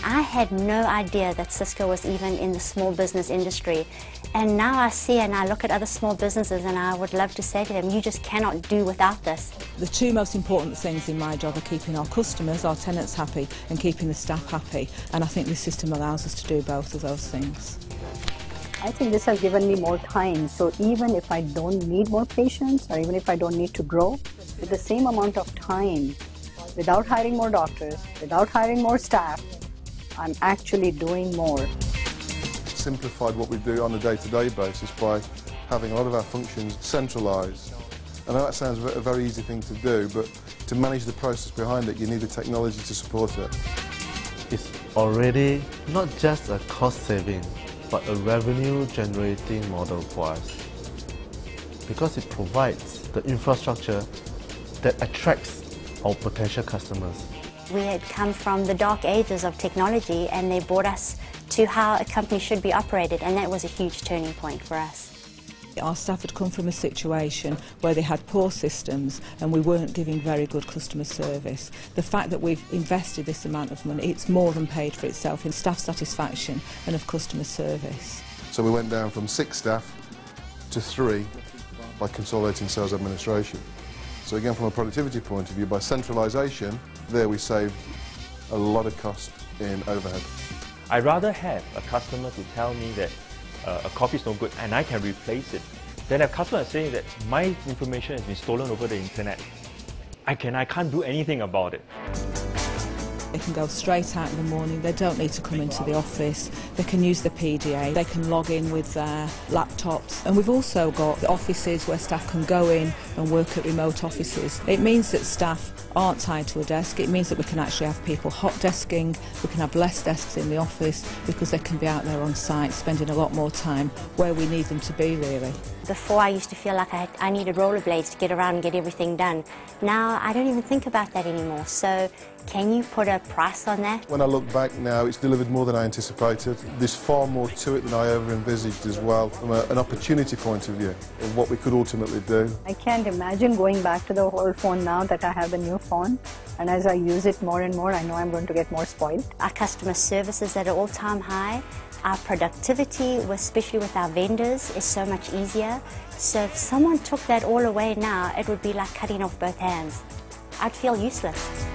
I had no idea that Cisco was even in the small business industry. And now I see and I look at other small businesses and I would love to say to them, you just cannot do without this. The two most important things in my job are keeping our customers, our tenants happy, and keeping the staff happy. And I think this system allows us to do both of those things. I think this has given me more time, so even if I don't need more patients or even if I don't need to grow, with the same amount of time, without hiring more doctors, without hiring more staff, I'm actually doing more. Simplified what we do on a day-to-day basis by having a lot of our functions centralised. I know that sounds a very easy thing to do, but to manage the process behind it, you need the technology to support it. It's already not just a cost saving, but a revenue generating model for us, because it provides the infrastructure that attracts our potential customers. We had come from the dark ages of technology and they brought us to how a company should be operated, and that was a huge turning point for us. Our staff had come from a situation where they had poor systems and we weren't giving very good customer service. The fact that we've invested this amount of money, it's more than paid for itself in staff satisfaction and of customer service. So we went down from 6 staff to 3 by consolidating sales administration. So again, from a productivity point of view, by centralisation, there we saved a lot of cost in overhead. I'd rather have a customer to tell me that a coffee is no good and I can replace it than a customer saying that my information has been stolen over the internet. I can't do anything about it. They can go straight out in the morning, they don't need to come into the office, they can use the PDA, they can log in with their laptops. And we've also got offices where staff can go in and work at remote offices. It means that staff aren't tied to a desk, it means that we can actually have people hot desking, we can have less desks in the office because they can be out there on site spending a lot more time where we need them to be really. Before I used to feel like I needed rollerblades to get around and get everything done. Now I don't even think about that anymore. So can you put a price on that? When I look back now, it's delivered more than I anticipated. There's far more to it than I ever envisaged as well, from an opportunity point of view, of what we could ultimately do. I can't imagine going back to the old phone now that I have the new phone. And as I use it more and more, I know I'm going to get more spoiled. Our customer service is at an all-time high. Our productivity, especially with our vendors, is so much easier. So if someone took that all away now, it would be like cutting off both hands. I'd feel useless.